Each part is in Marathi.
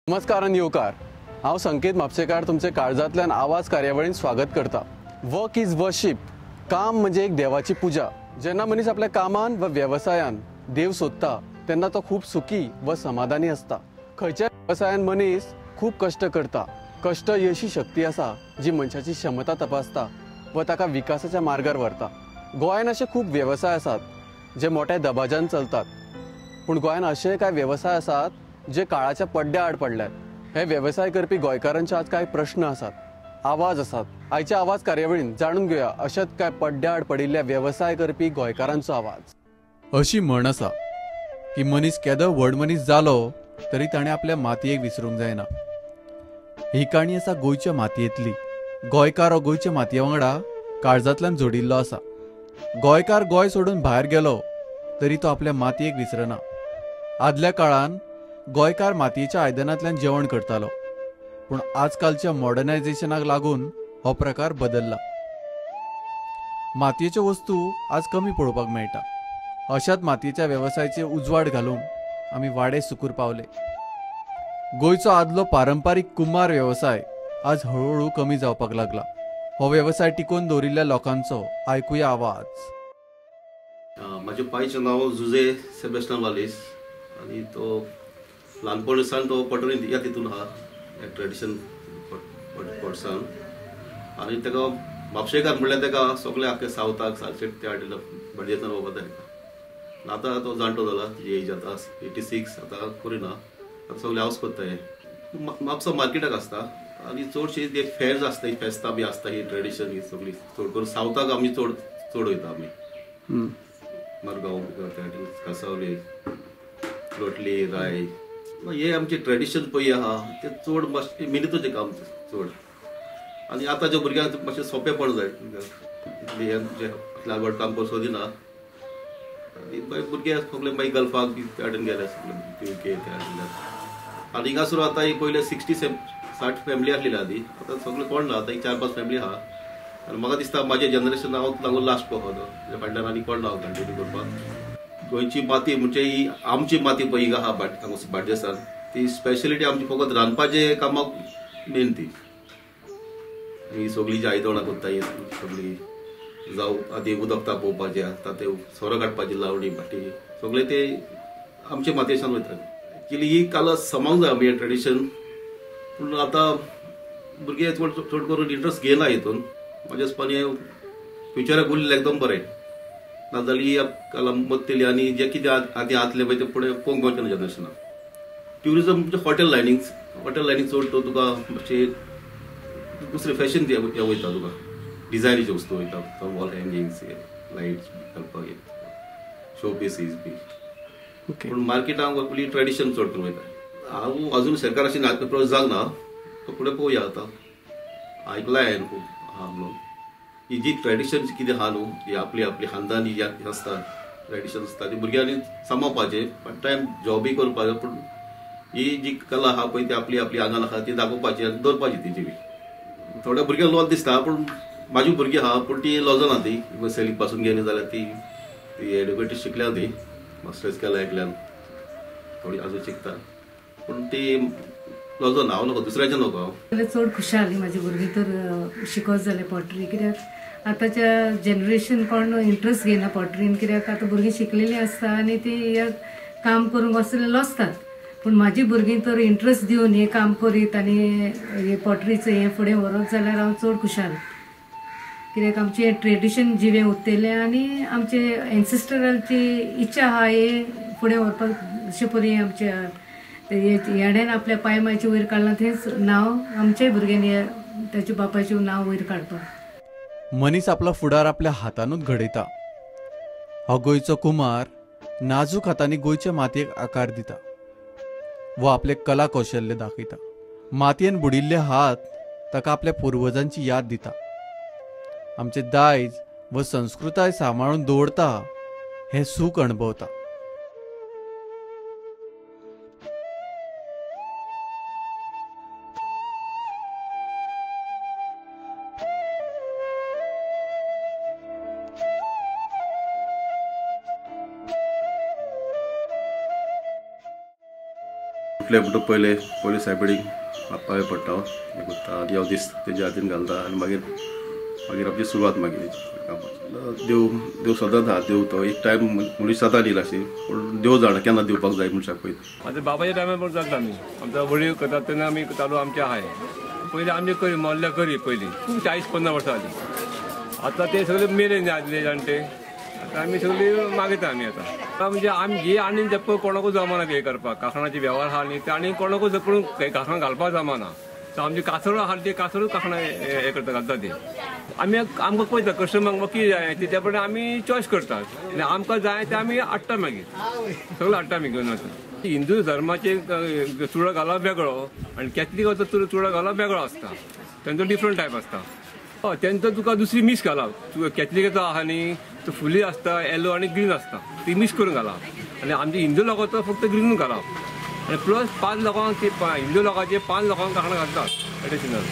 नमस्कार आणि येवकार। हांव संकेत म्हापशेकार तुमचे काळजांतल्यान आवाज कार्यावळीन स्वागत करता। Work is worship. काम म्हणजे एक देवाची पूजा। जेन्ना मनीस आपल्या कामान व व्यवसायान देव सोदता तेन्ना तो खूप सुखी व समाधानी असता। खंयच्या व्यवसायान मनीस खूप कष्ट करता। कष्ट ही अशी शक्ती आसा जी मनशाची क्षमता तपासता व ताका विकासाच्या मार्गार व्हरता। गोंयान असे खूप व्यवसाय आसात जे मोठ्या दबाज्यान चलतात, पण गोंयान असे काय व्यवसाय आसात जे काळाच्या पड्ड्या आड पडल्यात। हे व्यवसाय करपी गोंयकारांचे आज काय प्रश्न आसात, आवाज आसात। आयच्या आवाज कार्यावळीन जाणून घेवया अशात काय पड्ड्या आड पडिल्ल्या व्यवसाय करपी गोंयकारांचो आवाज। अशी म्हण आसा की मनीस केदो व्हड मनीस जालो तरी ताणें आपल्या मातयेक विसरूंक जायना। ही काणी आसा गोंयच्या मातयेंतली। गोंयकार हो गोंयच्या मातये वांगडा काळजांतल्यान जोडिल्लो आसा। गोंयकार गोंय सोडून भायर गेलो तरी तो आपल्या मातयेक विसरना। आदल्या काळान गोंयकार मातयेच्या आयदनांतल्यान जेवण करतालो, पूण आजकालच्या मॉडर्नायझेशनाक लागून हो प्रकार बदलला। मातयेच्यो वस्तू आज कमी पळोवपाक मेळटा। अशात मातयेच्या व्यवसायाचे उजवाड घालून आमी वाडे सुकूर पावले। गोंयचो आदलो पारंपारीक कुंभार व्यवसाय आज हळूहळू कमी जावपाक लागला। हो व्यवसाय टिकोवन दवरिल्ल्या लोकांचो आयकुया आवाज। माझे पायचे नाव जुजे सेबेस्टियन वालेस आणि तो ल्हानपणासान तो पटोळी या तितून हा ट्रेडिशन पडसान आणि तेका म्हापशेकार म्हणल्यार तेका सगळे आख्खे सावथाक सालसेट त्या हाडिल्लो बडयेतल्यान वगत ताका। आतां तो जाणटो जाला, एज आतां 86 आतां करिना, आतां सगळे हावस करता। हे म्हापसा मार्केटाक आसता आणि चडशी जे फेर्स आसता, ही फेस्तां बी आसता, ही ट्रेडिशन ही सगळी चड करून सावथाक आमी चड वयता। आमी मरगांव कासावले लोटली राय हे आमचे ट्रेडिशन पळय आहा ते चड मातशें मिनिटूच काम चड। आनी आतांच्या भुरग्यांक मातशें सोंपेपण जाय, लागवड काम करचो दिना आनी भुरगे सगळे मागीर गल्फाक बी त्या कडेन गेले सगळे UK त्या कडेन। आनी हिंगासर आतां ही पयले 60 फॅमिली आसलेली आदी, आतां सगळे कोण ना, आतां 4-5 फॅमिली आहा। आनी म्हाका दिसता म्हाजे जनरेशन हांव लागून लास्ट पळय तो फाटल्यान आनी कोण ना कंटिन्यू करपाक। गोंयची माती म्हणजे ही आमची माती पळय आहा बार्देसान, ती स्पेशलिटी आमची फकत रांदपाचे कामाक मेन ती। ही सगळी जी आयदनां करता ही सगळी जावं आदी उदक तापोवपाचें आसता, ते सोरो काडपाची लावणी भाटी सगळे ते आमचे मातयेच्यान वयता। एक्चुअली ही कला समांक जाय आमी ट्रेडिशन, पूण आतां भुरगे चड करून इंट्रस्ट घेयना हितून। म्हाज्या हिसपान फ्युचराक उरलें एकदम बरें, नाजाल्यार ही कला मत्तली आनी जे कितें आदी आतलें पळय ते फुडें पळोवंक मेळचें जनरेशनाक। ट्युरिजम म्हणजे हॉटेल लायनीक चड तो तुका मातशें दुसरे फॅशन हे वयता, तुका डिझायनीचे वस्तू वयता, वॉल हँगिंग्स, लायट्स घालपाक, शो पीसीस बी। पूण मार्केटाक आपली ट्रेडिशन चड करून वयता। हांव अजून सरकाराची अप्रोच जावंक ना, तो फुडें पळोवया आतां। आयकलां हांवें खूब आहा म्हणून ही जी ट्रेडिशन कितें आहा न्हू, ही आपली खानदानी जी आसता ट्रेडिशन आसता ती भुरग्यांनी सांबाळपाचें, पार्ट टायम जॉबूय करपाचो, पूण ही जी कला आहा पळय ती आपली आंगान आहा ती दाखोवपाची आनी दवरपाची तेजी बी। थोड्या भुरग्यांक लॉज दिसता, पूण म्हाजी भुरगीं आहा पूण ती लॉजना, ती सेलीक पासून गेली जाल्यार ती एडुकेटेड शिकल्या, ती मास्टर्स केला एकल्यान, थोडी अजून शिकता, पूण ती लॉजना। हांव नको दुसऱ्याचें नको हांव चड खुशाल म्हाजी भुरगीं तर शिकोत जालें पॉटरी, कित्याक आतांच्या जनरेशन कोण इंट्रस्ट घेयना पॉटरीन, कित्याक आतां भुरगीं शिकलेलीं आसता आनी ती काम करूंक वचले लॉसतात। पूण म्हाजी भुरगीं तर इंट्रस्ट दिवन हें काम करीत आनी हे पॉटरीचें हें फुडें व्हरत जाल्यार हांव चड खुशाल, कित्याक आमचें ट्रेडिशन जिवें उरतलें आनी आमचे एन्सेस्टराची इच्छा आहा हे फुडें व्हरपाक। अशें परी आमच्या हेड्यान आपल्या पांयमाचें वयर काडलां, थंयच नांव आमच्याय भुरग्यांनी ताच्या बापायचें नांव वयर काडपाक। मनीस आपलो फुडार आपल्या हातानूच घडयता। हो गोंयचो कुमार नाजूक हातांनी गोंयच्या मातयेक आकार दिता व आपले कला कौशल्य दाखयता। मातयेन बुडिल्ले हात ताका आपल्या पुर्वजांची याद दिता। आमचे दायज व संस्कृताय सांबाळून दवरता हें सूख अणभवता। उठले म्हणटून पयले सायबडीक पावय पडटा हें करता देव दीस तेजे हातीन घालता आनी मागीर आमची सुरवात मागीर कामाची देव सदांच आहा देव तो एक टायम मनीस जाता न्ही अशी पूण देव जाणा केन्ना दिवपाक जाय मनशाक पळय आतां बाबाच्या टायमार पण जाता आमी आमच्या वडील करता तेन्ना आमी चालू आमचे आहाय पयलीं आमचे करी मोल्ल्या करी पयलीं खूब 40-50 वर्सां जालीं आतां ते सगळे मेले न्ही आदले जाणटे आतां आमी सगळी मागयता आमी आतां म्हणजे आमी जे आनी तेप कोणाकूच जमाना हें करपाक कांकणाचे वेव्हार आहा न्ही ते आनी कोणाकूच जपून कांकणां घालपाक जमाना सो आमची कासरो आहा ते कासरूच कांकणां हें करता घालता ते आमी आमकां पळयता कस्टमरांक कितें जाय तेच्या प्रमाणे आमी चॉयस करतात आनी आमकां जाय ते आमी हाडटा मागीर सगळें हाडटा आमी घेवन वता हिंदू धर्माचे चुडो घालप वेगळो आनी कॅथलीकाचो चुडो घालप वेगळो आसता तेंचो डिफरंट टायप आसता हय तेंचो तुका दुसरी मिक्स घालप कॅथलिकाचो आहा न्ही तो फुली आसता येलो आनी ग्रीन आसता ती मिक्स करून घालप आनी आमच्या हिंदू लोकांचो फक्त ग्रीनूच घालप आनी प्लस 5 लोकांक ते हिंदू लोकांचे 5 लोकांक कांकणां घालतात एडिशनल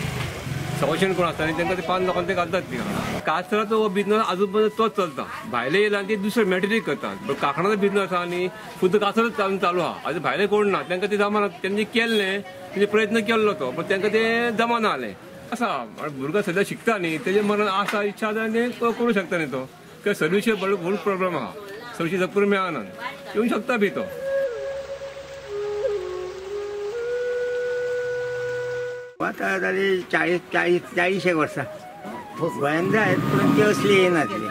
सवशेण कोण आसता न्ही तांकां ते 5 लोकांक ते घालतात ती कांकणां कासराचो हो बिझनस आजून पर्यंत तोच चलता भायले येयला आनी ते दुसरे मॅटेरियल करतात पण कांकणाचो बिझनस आहा न्ही खुद्द कासरच चालू आहा आजून भायले कोण ना तांकां ते जमाना तेंनी केल्लें म्हणजे प्रयत्न केल्लो तो पण तांकां ते जमाना आलें आसा भुरगो सद्या शिकता न्ही तेजे मनान आसा इच्छा जाय ते करूं शकता न्ही तो किंवां सर्विशीर भरपूर प्रॉब्लेम आहा सर्विशी करूंक मेळना येवंक शकता बी तो आता जाली 40 वर्सां गोंयांत जायत पूण ती असली येनातली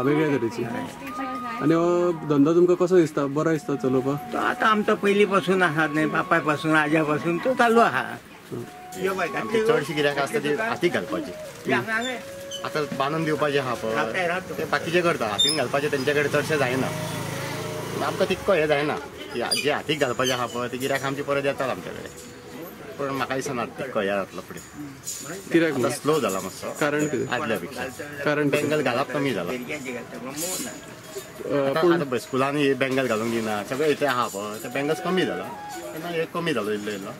वेगळ्या तरेची आनी हो धंदो तुमकां कसो दिसता बरो दिसता चलोवपाक तो आतां आमचो पयलीं पासून आसात न्ही बापाय पासून आज्या पासून तो चालू आहा चडशी कित्याक आसता ती हातीक घालपाची आतां बांदून दिवपाचे आहा पळय ते बाकीचे करता हातीन घालपाचे तेंचे कडेन चडशें जायना आमकां तितको हें जायना जे हातीक घालपाचे आहा पळय ते गिरायक आमचे परत येतात आमचे कडेन पण म्हाका दिसना तितको हें जातलो फुडें कित्याक स्लो जाला मातसो कारण कितें आदल्या पेक्षा कारण बेंगल घालप कमी जाला आतां स्कुलांनी बेंगल घालूंक दिना सगळे इथे आहा पळय ते बेंगल्स कमी जाला तेन्ना हे कमी जालो इल्लो इल्लो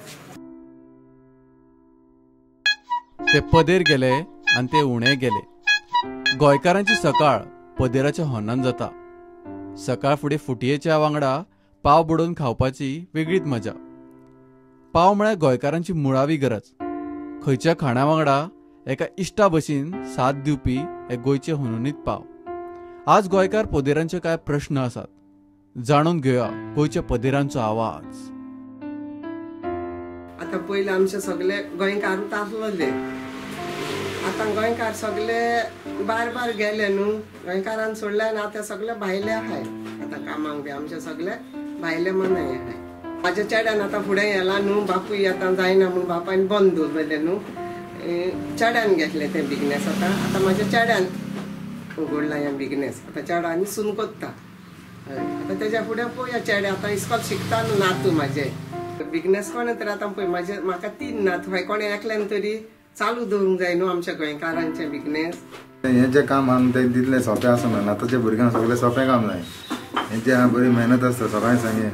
ते पदेर गेले आनी ते उणे गेले गोंयकारांची सकाळ पदेराच्या होन्नान जाता सकाळ फुडें फुटयेच्या वांगडा पाव बुडोवन खावपाची वेगळीच मजा पाव म्हळ्यार गोंयकारांची मुळावी गरज खंयच्या खाणा वांगडा एका इश्टा भशेन साथ दिवपी हे गोंयचे हुनूनीत पाव आज गोंयकार पदेरांचे कांय प्रश्न आसात जाणून घेवया गोंयच्या पदेरांचो आवाज आतां पयलीं आमचे सगळे गोंयकारूच आसलेले आतां गोंयकार सगळे बार गेले न्हू गोंयकारान सोडले आनी आतां सगळे भायले आहाय आतां कामाक बी आमचे सगळे भायले मनाय आहाय म्हाज्या चेड्यान आतां फुडें येला न्हू बापूय आतां जायना म्हूण बापायन बंद दवरलेले न्हू चेड्यान घेतले ते बिजनेस आतां म्हाज्या चेड्यान उगडला हें बिजनेस आतां चेडो आनी सून कोत्ता आतां तेज्या फुडें पळोवया चेडे आतां इस्कॉल शिकता न्हू नातू म्हाजे बिजनेस कोणें तर आतां पळय म्हाका 3 नात हय कोणें एकल्यान तरी चालू दवरूंक जाय न्हू आमच्या गोंयकारांचे बिजनेस हें जें काम आमी तें तितलें सोंपें आसना आतांच्या भुरग्यांक सगळें सोंपें काम जाय हेंचे बरी मेहनत आसता सकाळीं सांगे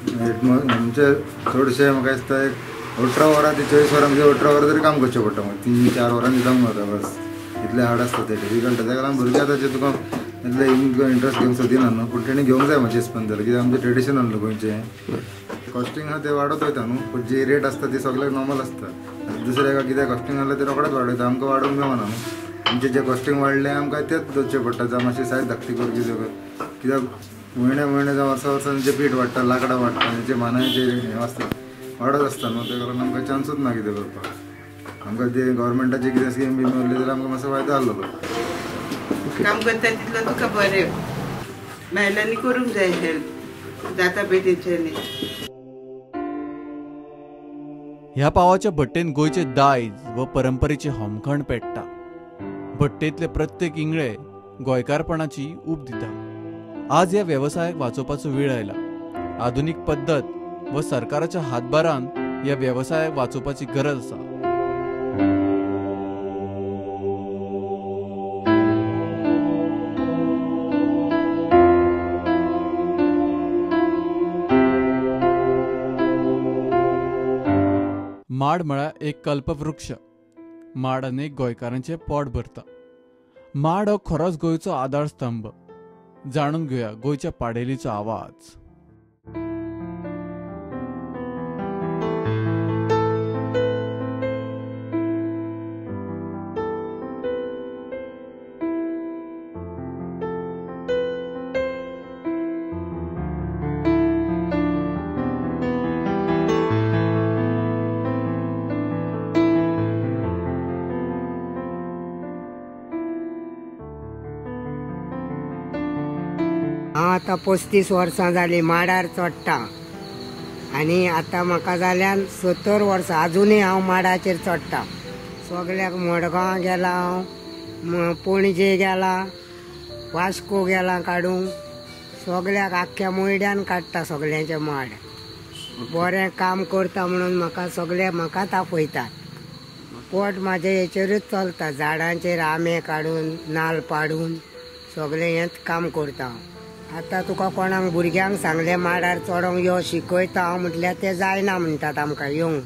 म्हणजे चडशे म्हाका दिसता एक 18 वरां ते 24 वरां म्हणजे 18 वरां तरी काम करचें पडटा म्हाका 3-4 वरांनी जावंक जाता बस इतलें हार्ड आसता तें डिफिकल्ट ताका लागून भुरगे आतांचे तुका इतलें इंट्रस्ट घेवंक सोदिना न्हू पूण तेणी घेवंक जाय म्हाजे हिसपान जाल्यार कित्याक आमचें ट्रेडिशनल न्हू गोंयचें कॉस्टिंग आहा तें वाडत वयता न्हू पूण जी रेट आसता ती सगळ्याक नॉर्मल आसता दुसऱ्याक कितें कॉस्टिंग आसलें ते रोखडेंच वाडयता आमकां वाडोवंक मेळना न्हू आमचें जें कॉस्टिंग वाडलें आमकां तेंच दोवरचें पडटा जावं मातशी सायज धाकटी करची कित्याक म्हयने जावं वर्सा तेंचें पीठ वाडटा लांकडां वाडटा तेंचे मानाचें हें आसता वाडत आसता न्हू तेका लागून आमकां चान्सूच ना कितें करपाक आमकां ते गव्हर्मेंटाची कितें स्कीम बी मेळ्ळी जाल्यार आमकां मातसो फायदो आसलो काम करता तितलो तुका बरें बायलांनी करूंक जाय हेल्प जाता पळय तेंच्यांनी ह्या पावाच्या भट्टेन गोंयचे दायज व परंपरेची होमखण पेट्टा भट्टेंतले प्रत्येक इंगळे गोंयकारपणाची ऊब दिता आज ह्या वेवसायाक वाचोवपाचो वेळ आयला आधुनीक पद्दत व सरकाराच्या हातभारान ह्या वेवसायाक वाचोवपाची गरज आसा माड म्हळ्यार एक कल्पवृक्ष माड अनेक गोंयकारांचे पोट भरता माड हो खरोच गोंयचो आधारस्तंभ जाणून घेवया गोंयच्या पाडेलीचो आवाज आतां 35 वर्सां जालीं माडार चडटा आनी आतां म्हाका जाल्यार 70 वर्सां अजुनूय हांव माडाचेर चडटा. सगळ्याक मडगांव गेला हांव, पणजे गेला, वास्को गेला काडूंक, सगळ्याक आख्ख्या मोयड्यान काडटा सगळ्यांचे माड. बरें काम करता म्हणून म्हाका सगळे म्हाका तापयतात. पोट म्हाजें हेचेरूच चलता, झाडांचेर आंबे काडून नाल्ल पाडून सगळें हेंच काम करता हांव. आतां तुका कोणाक भुरग्यांक सांगलें माडार चडोंक यो शिकयता हांव म्हटल्यार ते जायना म्हणटात आमकां येवंक,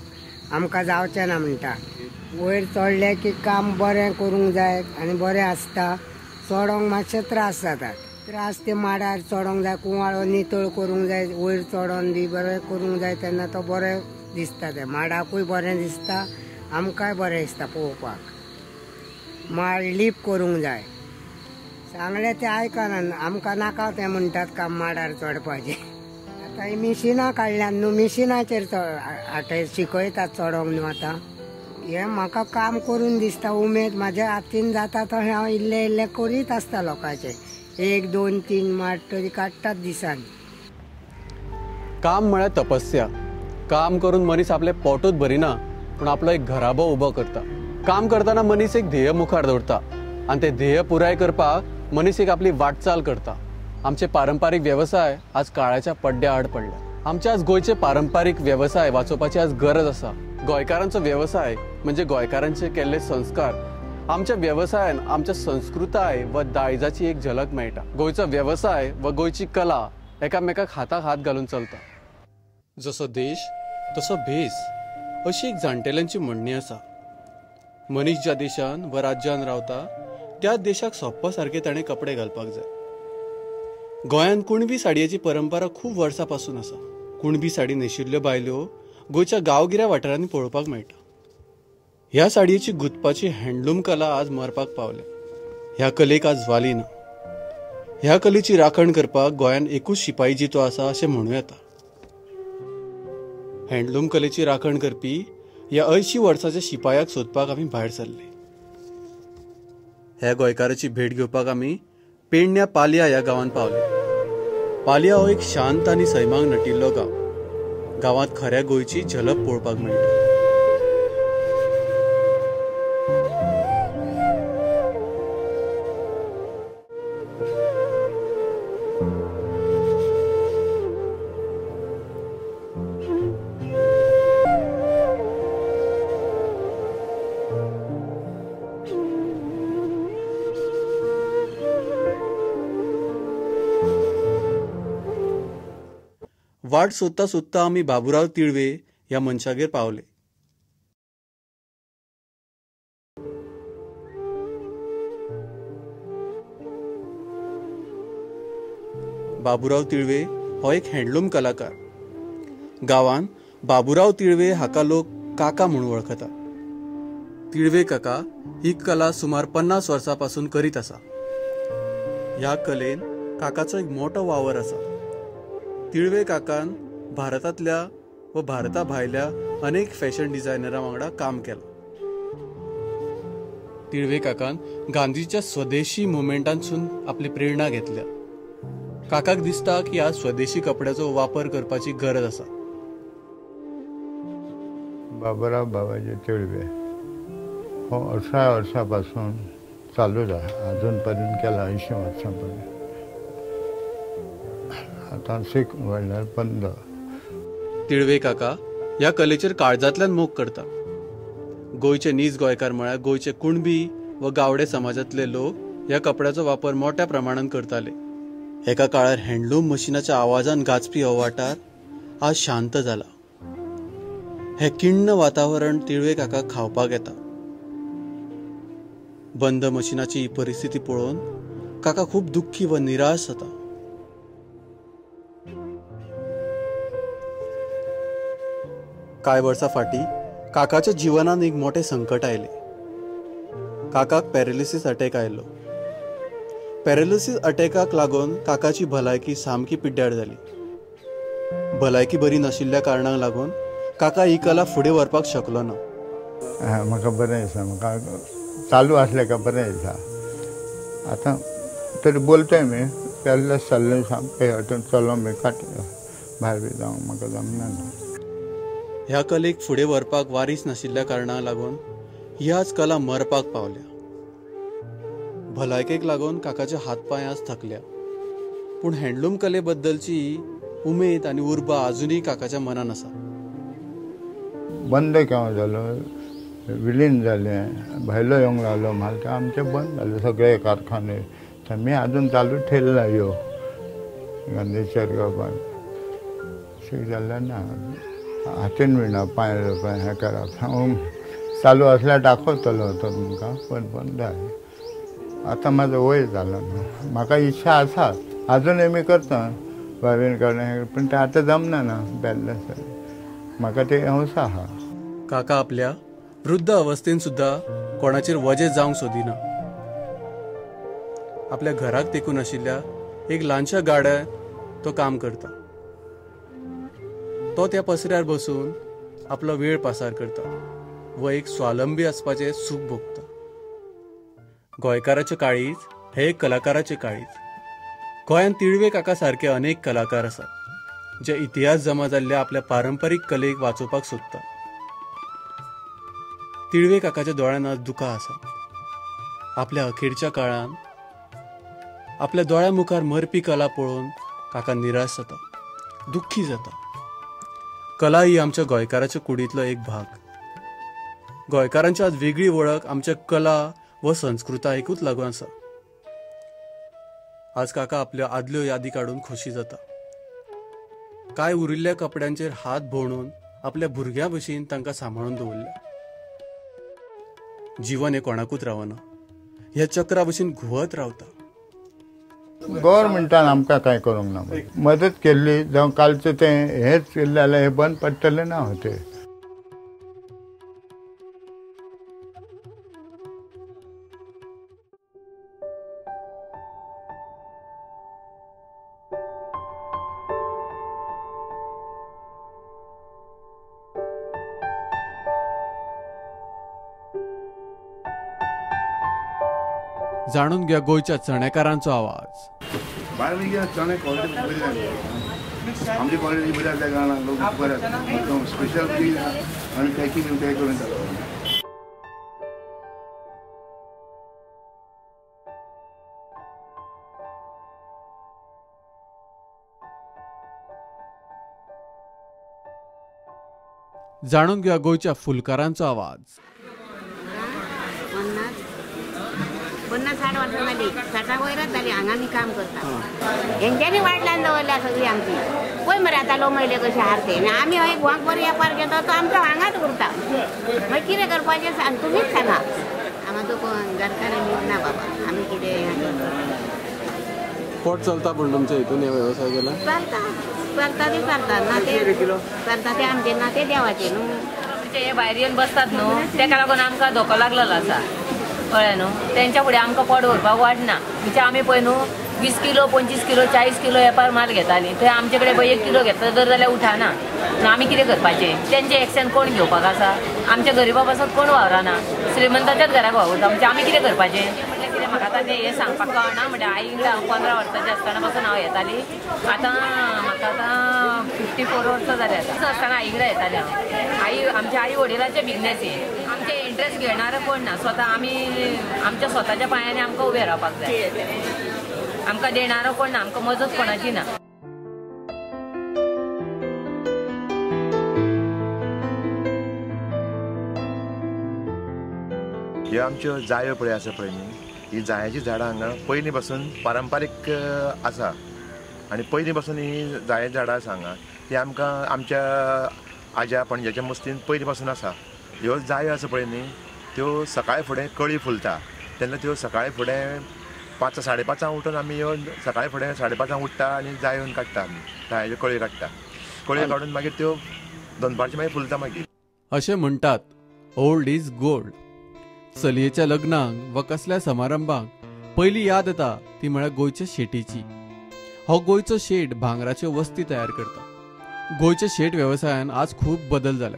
आमकां जावचें ना म्हणटा. वयर चडलें की काम बरें करूंक जाय आनी बरें आसता, चडोंक मातशे त्रास जातात. त्रास ते माडार चडोंक जाय, कुंवाळो नितळ करूंक जाय, वयर चडोन बी बरें करूंक जाय तेन्ना तो बरें दिसता. ते माडाकूय बरें दिसता, आमकांय बरें दिसता पळोवपाक. माड लीप करूंक जाय. सांगलें ते आयकना, आमकां नाका तें म्हणटात काम माडार चडपाचें. आतां ही मिशिनां काडल्यात न्हू, मिशिनाचेर शिकयतात चडोंक न्हू. आतां हें म्हाका काम करून दिसता, उमेद म्हाज्या हातीन जाता तशें हांव इल्लें इल्लें करीत आसता लोकांचें. 1, 2, 3 माड तरी काडटात दिसान. काम म्हळ्यार तपस्या. काम करून मनीस आपलें पोटूच भरिना पूण आपलो एक घराबो उबो करता. काम करतना मनीस एक ध्येय मुखार दवरता आनी तें ध्येय पुराय करपाक मनीस एक आपली वाटचाल करता. आमचे पारंपारीक वेवसाय आज काळाच्या पड्ड्या आड पडल्या. आमचे आज गोंयचे पारंपारीक वेवसाय वाचोवपाची आज गरज आसा. गोंयकारांचो वेवसाय म्हणजे गोंयकारांचे केल्ले संस्कार. आमच्या वेवसायान आमच्या संस्कृताय व दायजाची एक झलक मेळटा. गोंयचो वेवसाय व गोंयची कला एकामेकाक हाताक हात घालून चलता. जसो देश तसो भेस अशी एक जाणटेल्यांची म्हणणी आसा. मनीस ज्या देशान व राज्यान रावता त्या देशाक सोप्पा सारखे ताणें कपडे घालपाक जाय. गोंयान कुणबी साडयेची परंपरा खूब वर्सां पासून आसा. कुणबी साडी न्हेशिल्ल्यो बायल्यो गोंयच्या गांवगिऱ्या वाठारांनी पळोवपाक मेळटा. ह्या साडयेची गुंतपाची हँडलूम कला आज मरपाक पावल्या. ह्या कलेक आज वाली ना. ह्या कलेची राखण करपाक गोंयान एकूच शिपाई जितो आसा अशें म्हणूं येता. हँडलूम कलेची राखण करपी ह्या 80 वर्साच्या शिपायाक सोदपाक आमी भायर सरले. ह्या गोंयकाराची भेट घेवपाक आमी पेडण्या पालया ह्या गांवांत पावले. पालया हो एक शांत आनी सैमाक नटिल्लो गांव. गांवांत खऱ्या गोंयची झलक पळोवपाक मेळटा. वाट सोदता सोदता आमी बाबुराव तिळवे ह्या मनशागेर पावले. बाबुराव तिळवे हो एक हँडलूम कलाकार. गांवांत बाबुराव तिळवे हाका लोक काका म्हणून वळखतात. तिळवे काका ही कला सुमार 50 वर्सां पासून करीत आसा. ह्या कलेन काकाचो एक मोठो वावर आसा. तिळवे काकान भारतांतल्या व भारता भायल्या अनेक फॅशन डिझायनरां वांगडा काम केलां. तिळवे काकान गांधीच्या स्वदेशी मुवमेंटांतसून आपली प्रेरणा घेतल्या. काकाक दिसता की आज स्वदेशी कपड्याचो वापर करपाची गरज आसा. बाबुराव बाबाजी तिळवे हो 18 वर्सां पासून चालूच आसा. अजून पर्यंत केला 80 वर्सां पर्यंत. आता शिक म्हणल्यार 15. तिळवे काका ह्या कलेचेर काळजांतल्यान मोग करता. गोंयचे नीज गोंयकार म्हळ्यार गोंयचे कुणबी व गावडे समाजांतले लोक ह्या कपड्याचो वापर मोठ्या प्रमाणात करताले. एका काळार हँडलूम मशिनाच्या आवाजान गाजपी हो वाठार आज शांत जाला. हे किण्ण वातावरण तिळवे काकाक खावपाक येता. बंद मशिनाची ही परिस्थिती पळोवन काका खूब दुख्खी व निराश जाता. कांय वर्सां फाटीं काकाच्या जिवनान एक मोठे संकट आयले. काकाक पॅरालिसीस अटॅक आयलो. पॅरालिसीस अटॅकाक लागून काकाची भलायकी सामकी पिड्ड्यार जाली. भलायकी बरी नाशिल्ल्या कारणाक लागून काका ही कला फुडें व्हरपाक शकलो ना. म्हाका बरें दिसता. म्हाका चालू आसलें काय बरें दिसता. आतां तरी बोलतोय मी पेल्लेच चल्लें सामकें हातून चलो मी काडलें भायर बी जावंक म्हाका जमना न्हू. ह्या कलेक फुडें व्हरपाक वारीस नाशिल्ल्या कारणाक लागून ह्याच कला मरपाक पावल्या. भलायकेक लागून काकाचे हातपाय आज थकल्या, पूण हँडलूम कले बद्दलची उमेद आनी उर्बा अजूनही काकाच्या मनान आसा. बंद केव्हा जालो, विलीन जालें, भायलो येवंक लागलो मालक, आमचें बंद जालें सगळे कारखाने. मी अजून चालू ठेवला ह्यो गांधीचेर घेवपाक. शिक जाल्लें ना, हातीन विणप, पांय हें करप. हांव चालू असल्यार दाखयतलो तो तुमकां, पण बंद जालें. आतां म्हाजो वय जालो न्हू. म्हाका इच्छा आसा, अजूनय मी करता भावेन करणें, पूण तें आतां जमना ना बॅलन्स. म्हाका ते हौस आहा. काका आपल्या वृद्ध अवस्थेन सुद्धा कोणाचेर वजें जावंक सोदिना. आपल्या घराक तेकून आशिल्ल्या एक ल्हानशा गाड्यांत तो काम करता. तो त्या पसऱ्यार बसून आपलो वेळ पासार करता व एक स्वावलंबी आसपाचें सूख भोगता. गोंयकाराचें काळीज हें एक कलाकाराचें काळीज. गोंयांत तिळवे काका सारके अनेक कलाकार आसात जे इतिहास जमा जाल्ल्या आपल्या पारंपारीक कलेक वाचोवपाक सोदतात. तिळवे काकाच्या दोळ्यांत आज दुकां आसा. आपल्या अखेरच्या काळान आपल्या दोळ्या मुखार मरपी कला पळोवन काका निराश जाता, दुख्खी जाता. कला ही आमच्या गोंयकाराच्या कुडींतलो एक भाग. गोंयकारांची आज वेगळी वळख आमच्या कला व संस्कृतायेकूच लागून आसा. आज काका आपल्यो आदल्यो यादी काढून खोशी जाता. काय उरिल्ल्या कपड्यांचेर हात भोंवडून आपल्या भुरग्यां भशेन तांकां सांबाळून दवरल्या. जीवन हें कोणाकूच रावना, ह्या चक्रा भशेन घुवत रावता. गव्हर्मेंटान आमकां कांय करूंक ना. मदत केल्ली जावं कालचें तें हेंच केल्लें जाल्यार हें बंद पडटलें ना. तें जाणून घ्या गोंयच्या चणेकारांचो आवाज. चणे क्वॉलिटी आमची क्वॉलिटी बरी असल्या कारणान लोक बरे एकदम स्पेशल फील आनी पॅकिंग ते करून जाणून घ्या गोंयच्या फुलकारांचो आवाज. 50-60 वर्सां जाली, 60 वयरच जाली हांगा मी काम करता. हेंच्यांनी वाटल्यान दवरल्या सगळी आमची. पळय मरे आतां लोक महिले कशे हारते. आमी हय गोवाक बरो वेपार घेता तो आमचो हांगाच उरता. मागीर कितें करपाचें सांग, तुमीच सांगा. आमचो घरकारे ना बाबा, आमी कितें पोट चलता. पूण तुमच्या हितून हे वेवसाय केला चलता ती चलता ना ते चलता ते आमचे ना ते देवाचे न्हू. हे भायर येवन बसतात न्हू, तेका लागून आमकां धोको लागलेलो आसा. कळ्ळें न्हू. तेंच्या फुडें आमकां पोट भरपाक वाडना. म्हणजे आमी पळय न्हू 20 किलो 25 किलो 40 किलो वेपार माल घेताली. थंय आमचे कडेन 1 किलो घेतलो जर जाल्यार उठाना. आमी कितें करपाचें. तेंचे एक्शन कोण घेवपाक आसा. आमच्या गरीबा पासत कोण वावराना. श्रीमंताच्याच घराक वावरता. म्हणजे आमी कितें करपाचें. कितें म्हाका आतां तें हें सांगपाक कळना. म्हणजे आई 15 वर्सांची आसतना पासून हांव येताली. आतां म्हाका आतां 54 वर्सां जाली. आतां आसतना आई कडेन येतालें हांव. आमच्या आई वडिलांचे बिझनेस हे. आमचे इंट्रस्ट घेणारे कोण ना. स्वता आमी आमच्या स्वताच्या पांयांनी आमकां उबें रावपाक जाय. आमकां देणारो कोण ना. आमकां मजत कोणाची ना. ह्यो आमच्यो जायो पळय आसा पळय न्ही, ही जायाची झाडां हांगा पयलीं पासून पारंपारीक आसा. आनी पयलीं पासून ही जायाची झाडां आसा हांगा. ती आमकां आमच्या आज्या पणज्याच्या मस्तीन पयलीं पासून आसा. ह्यो जायो आसा पळय न्ही, त्यो सकाळी फुडें कळी फुलता तेन्ना त्यो सकाळी फुडें 5-5:30 उठून आमी ह्यो सकाळी फुडें 5:30 उठ्ठा आनी जायो काडटा. आमी जायाच्यो कळयो काडटा. कळयो काडून मागीर त्यो दनपारची मागीर फुलता. मागीर अशें म्हणटात ओल्ड इज गोल्ड. चलयेच्या लग्नाक वा कसल्या समारंभाक पयली याद येता ती म्हळ्यार गोंयच्या शेटीची. हो गोंयचो शेट भांगराच्यो वस्ती तयार करता. गोंयच्या शेट वेवसायान आज खूब बदल जाला.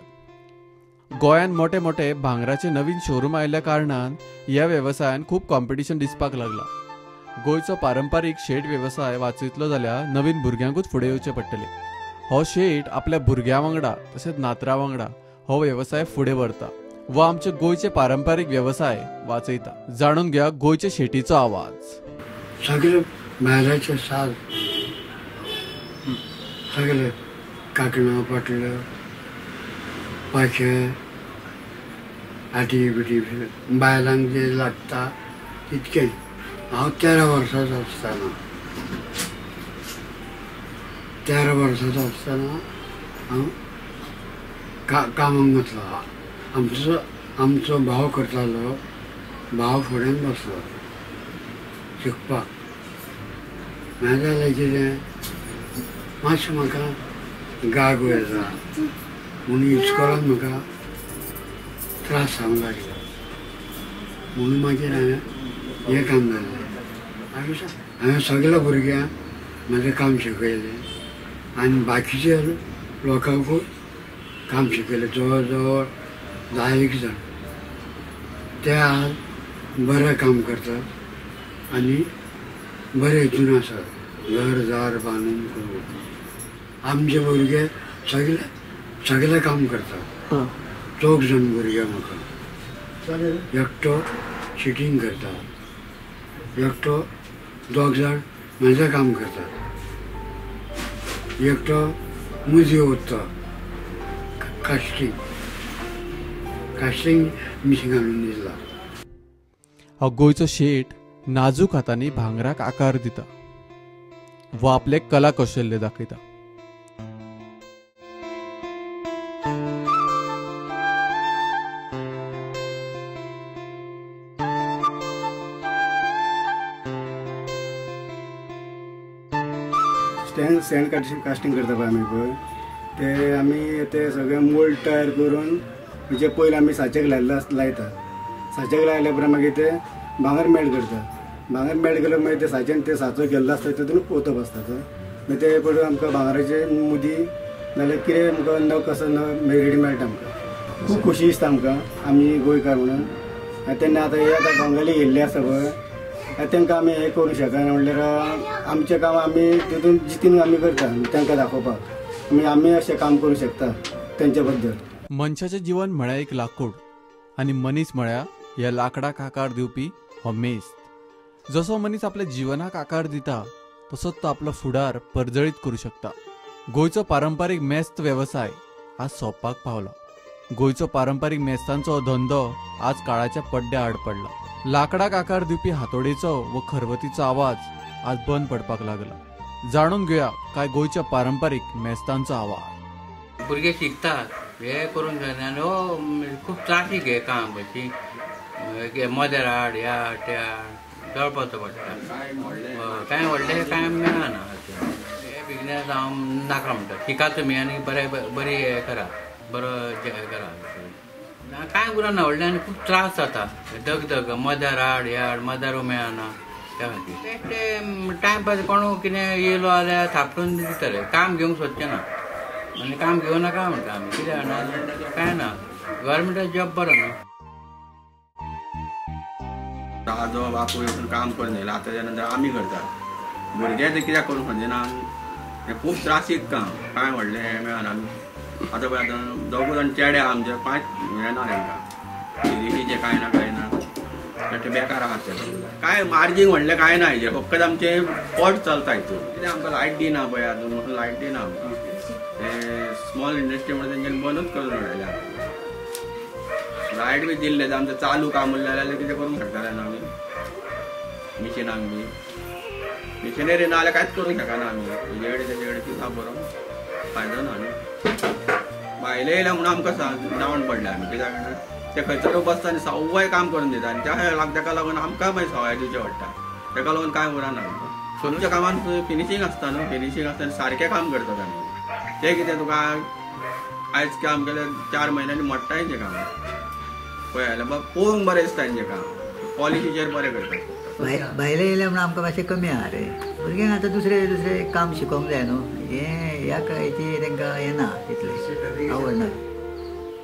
गोंयान मोठे मोठे भांगराचे नवीन शोरूम आयिल्ल्या कारणान ह्या वेवसायान खूब कॉम्पिटिशन दिसपाक लागला. गोंयचो पारंपारीक शेट वेवसाय वाचयतलो जाल्यार नवीन भुरग्यांकूच फुडें येवचें पडटलें. हो शेट आपल्या भुरग्यां वांगडा तशेंच नातरां वांगडा हो वेवसाय फुडें व्हरता व आमचे गोंयचे पारंपारीक वेवसाय वाचयता. जाणून घेया गोंयचे शेटीचो आवाज. सगळे भायल्याचे साज, सगळे कांकणां, पाटल्यो, पाचे, आटी बिटी बायलांक जे लागता तितकें. हांव 13 वर्सांचो आसतना 13 वर्सांचो आसतना हांव कामाक वचलो. आमचो भाव करतालो, भाव फुडें बसलो शिकपाक. मागीर जालें कितें, मातशें म्हाका गाग येता म्हणून इस्कॉलान म्हाका त्रास जावंक लागले. म्हणून मागीर हांवें हें काम जालें. हांवें सगळ्या भुरग्यांक म्हाजें काम शिकयलें आनी बाकीचे लोकांकूय काम शिकयलें. जवळ जवळ 10 जण ते आज बरें काम करतात आनी बरे हितून आसात, घर दार बांदून करून. आमचे भुरगे सगळे काम करतात. 4 जण भुरगे म्हाका. एकटो शिटींग करता, एकटो 2 जण म्हाजें काम करतात, एकटो मुजी ओतता, कास्टिंग मिशीन हाडून दिला. हो गोंयचो शेट नाजूक हातांनी भांगराक आकार दिता व आपले कला कौशल्य दाखयता. सँड कास्टिंग करता पळय आमी पळय ते आमी ते सगळे मोल्ड तयार करून म्हणजे पयलीं आमी साच्याक लायतात. साच्याक लायल्या उपरांत मागीर ते भांगर मेल्ट करतात. भांगर मेल्ट केल्यार मागीर ते साच्यान ते साचो केल्लो आसता तितून पोतप आसता. मागीर ते पळय आमकां भांगराचे मुदी नाल्यार कितें आमकां नग कसो नग रेडी मेळटा. आमकां खूब खोशी दिसता आमकां, आमी गोंयकार म्हणून. तेन्ना आतां हे आतां बंगाली येयल्ले आसा पळय तांकां आमी हें करूं शकना. म्हणल्यार आमचें काम आमी तितून जितीन आमी करता तांकां दाखोवपाक. आमी अशें काम करूं शकता तेंच्या बद्दल. मनशाचें जीवन म्हळ्यार एक लाकूड आनी मनीस म्हळ्यार ह्या लाकडाक आकार दिवपी हो मेस्त. जसो मनीस आपल्या जिवनाक आकार दिता तसोच तो आपलो फुडार परजळीत करूं शकता. गोंयचो पारंपारीक मेस्त वेवसाय आज सोंपपाक पावलो. गोंयचो पारंपारीक मेस्तांचो धंदो आज काळाच्या पड्ड्या आड पडला. लाकडाक आकार दिवपी हातोडेचो व खरवतीचो आवाज आज बंद पडपाक लागला. जाणून घेया काय गोंयच्या पारंपारीक मेस्तांचो आवाज. भुरगे शिकतात, हे करून जायना आनी हो खूब त्रासीक हे काम. अशी मदेर हाड ह्या त्या जळपाचो पडटा. कांय व्हडलें कांय मेळना. हे बिजनेस हांव नाका म्हणटा. शिका तुमी आनी बरी हे करा, बरो करा. कांय उरना व्हडलें आनी खूब त्रास जाता. दगदग मदेर हाड ह्या हाड मदेरू मेळना. त्या खातीर ते टायमपास कोण कितें येयलो जाल्यार थापटून दितले. काम घेवंक सोदचें ना आनी काम घेवं नाका म्हणटा आमी. कित्याक जाणा कांय ना, गव्हर्मेंटाचो जॉब बरो न्हू. आजो बापूय वचून काम करून येयला, आतां त्या नंतर आमी करता. भुरगे ते कित्याक करूंक समजना. हें खूब त्रासीक काम, कांय व्हडलें हें मेळना. आतां पळय आतां 2 जाण चेडे आहा आमचे, 5 मेळना तांकां. रिलीचे कांय ना ते बेकार आहात ते. कांय मार्जीन व्हडलें कांय ना हेजें, फक्त आमचें पोट चलता हितून. कित्याक आमकां लायट दिना पळय आजून, लायट दिना आमकां. हे स्मॉल इंडस्ट्री म्हणून तेंच्यांनी बंदूच करून उडयल्या. लायट बी दिल्ले आमचें चालू काम उरलें जाल्यार कितें करूंक शकताले ना आमी. मिशिनांक बी मिशिनरी ना जाल्यार कांयच करूंक शकना आमी. हेजे कडेन तेजे कडेन कित्याक बरो फायदो ना न्हू. भायले येयल्या म्हणून आमकां डावन पडले आमी. कित्याक ते खंयसर बसता आनी सवाय काम करून दिता आनी ताका लागून आमकां मागीर सवाय दिवचें पडटा. ताका लागून कांय उरना. सोनूच्या कामान फिनिशींग आसता न्हू, फिनिशींग आसता आनी सारकें काम करतात आमी. ते कितें तुका आयज काम केल्यार 4 म्हयन्यांनी मोडटा तें काम. पळय जाल्यार बाबा पळोवंक बरें दिसता तेंचें काम, पॉलिशीचेर बरें करतात. भायले येयले म्हणून आमकां मातशें कमी आहा रे. भुरग्यांक आतां दुसरें काम शिकोवंक जाय न्हू. ह्या हेची तांकां हें ना तितलें आवड ना.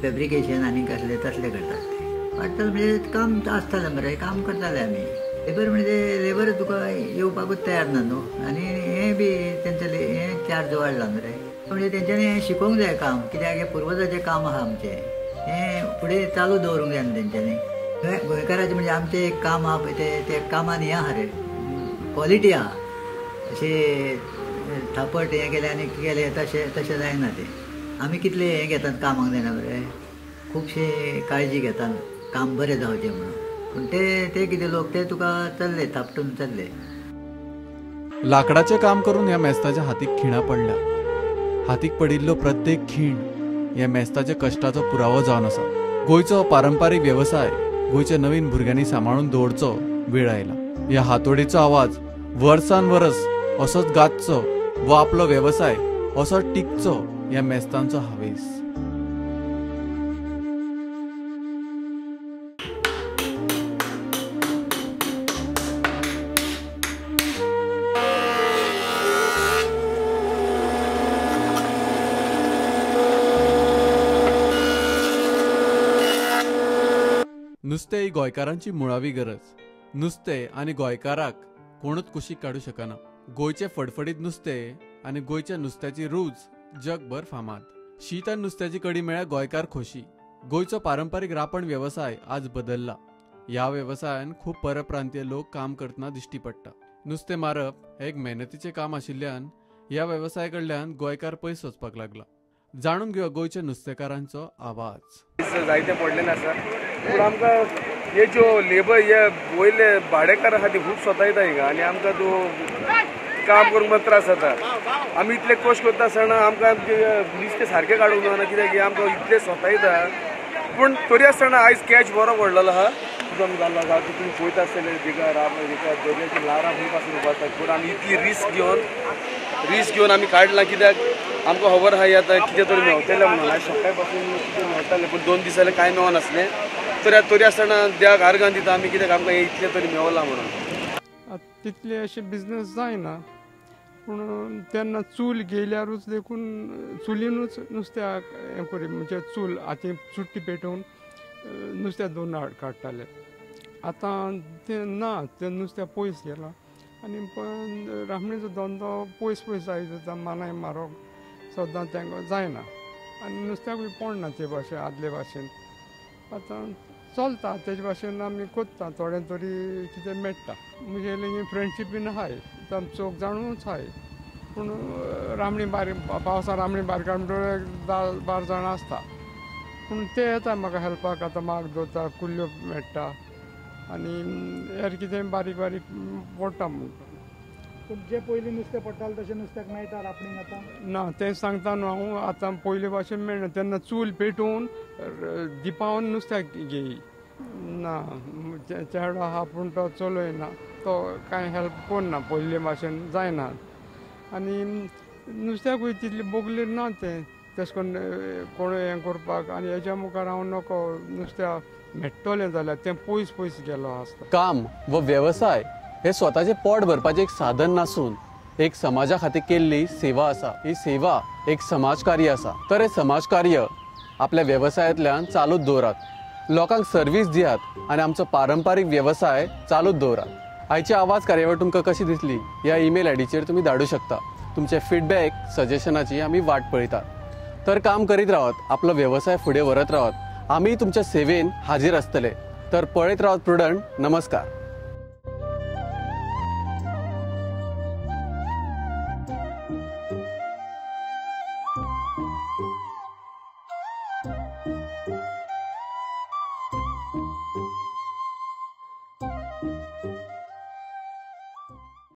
फॅब्रिकेशन आनी कसलें तसलें करतात ते. वाटतालें म्हणजे काम आसतालें मरे, काम करताले आमी. लेबर म्हणजे लेबर तुका येवपाकूच तयार ना न्हू आनी हें बी तेंचें हें चार्ज वाडला न्हू रे म्हणजे तेंच्यांनी हें शिकोवंक जाय काम कित्याक हें पुर्वजाचें काम आहा आमचें हें फुडें चालू दवरूंक जाय न्हू तेंच्यांनी गोंयकाराचें म्हणजे आमचें एक काम आहा पळय तें कामान हें आहा रे क्वॉलिटी आहा अशें थापट हें केलें आनी केलें तशें जायना तें आमी कितलें हें घेतात कामाक जायना बरें खुबशे काळजी घेतात काम बरें जावचें म्हणून पूण ते कितें लोक ते तुका चल्ले थापटून चल्ले लाकडाचें काम करून ह्या मेस्ताच्या हातीक खिणां पडल्या हातीक पडिल्लो प्रत्येक खीण ह्या मेस्ताच्या कश्टाचो पुरावो जावन आसा गोंयचो पारंपारीक वेवसाय गोंयच्या नवीन भुरग्यांनी सांबाळून दवरचो वेळ आयला ह्या हातोडीचो आवाज वर्सान वरस असोच गाजचो वो आपलो वेवसाय असोच टिकचो ह्या मेस्तांचो हावेस नुस्तें ही गोंयकारांची मुळावी गरज नुस्तें आनी गोंयकाराक कोणूच कुशीक काडूं शकना गोंयचें फडफडीत नुस्तें आनी गोंयच्या नुस्त्याची रूच जगभर फामाद शीत आनी नुस्त्याची कडी म्हळ्यार गोंयकार खोशी गोंयचो पारंपारीक रापण वेवसाय आज बदलला ह्या वेवसायान खूब परप्रांतीय लोक काम करतना दिश्टी पडटा नुस्तें मारप हें एक मेहनतीचें काम आशिल्ल्यान ह्या वेवसाया कडल्यान गोंयकार पयस वचपाक लागला जाणून घेवया गोंयच्या नुस्तेकारांचो आवाज जायते पडलेले आसा पूण आमकां हे ज्यो लेबर हे वयले भाडेकार आहा ती खूब स्वता हिंगा आनी आमकां तूं काम करूंक मात त्रास जाता आमी इतले कश्ट करता आसतना आमकां नुस्तें सारकें काडूंक जायना कित्याक आमकां इतले स्वता येता पूण तरी आसतना आयज कॅच बरो पडलेलो आहा तुमकां जाल्लो आसा तुमी पळयता आसतले दिका दर्याची लारां खंय पासून उबारतात पूण आमी इतली रिस्क घेवन आमी काडलां कित्याक आमकां खबर आहा आतां कितें तरी मेवतलें म्हणून आयज सकाळी पासून कितें मेवतालें पूण 2 दीस जालें कांय मेवनासलें तरी आसतना देवाक आर्गां दिता आमी कित्याक आमकां इतलें तरी मेवलां म्हणून तितले अशें बिजनस जायना पूण तेन्ना चूल गेल्यारूच देखून चुलीनूच नुस्त्याक हें करी म्हणजे चूल हाती चुट्टी पेटोवन नुस्त्या दोन काडटाले आतां तें ना तें नुस्तें पयस गेलां आनी रामणेचो धंदो पयस जायता मानाय मारप सद्दां तेंका जायना आनी नुस्त्याकूय पडना ते भाशेन आदले भाशेन आतां चलता तेजे भाशेन आमी कोत्ता थोडें तरी कितें मेळटा म्हजे फ्रेंडशीपीन आहाय चोक जाणूच आहाय पूण रामणी बारीक पावसा रामणी बारीक काडून 10-12 जाणां आसता पूण ते येता म्हाका हेल्पाक आतां माग दोता कुल्ल्यो मेळटा आनी हेर कितें बारीक पडटा म्हणटा पूण जे पयलीं नुस्तें पडटालें तशें नुस्त्याक मेळटा रापणीक आतां ना तें सांगता न्हू हांव आतां पयले भाशेन मेळना तेन्ना चूल पेटोवन दिपावन नुस्त्याक घेयी ना चेडो आहा पूण तो चलयना तो कांय हेल्प करना पयले भाशेन जायना आनी नुस्त्याकूय तितली बोगली ना तें तशें करून कोण हें करपाक आनी हेच्या मुखार हांव नको नुस्त्या मेट्टलें जाल्यार तें पयस गेलो आसता काम व वेवसाय हे स्वताचे पोट भरपाचें एक साधन नासून एक समाजा खातीर केल्ली सेवा आसा ही सेवा एक समाजकार्य आसा तर हे समाजकार्य आपल्या वेवसायांतल्यान चालूच दवरात लोकांक सर्वीस दियात आनी आमचो पारंपारीक वेवसाय चालूच दवरात आयची आवाज कार्यावळ तुमकां कशी दिसली ह्या ईमेल आयडीचेर तुमी धाडूं शकता तुमचे फीडबॅक सजेशनाची आमी वाट पळयतात तर काम करीत रावत आपलो वेवसाय फुडें व्हरत रावत आमी तुमच्या सेवेन हाजीर आसतले तर पळयत रावत प्रुडंट नमस्कार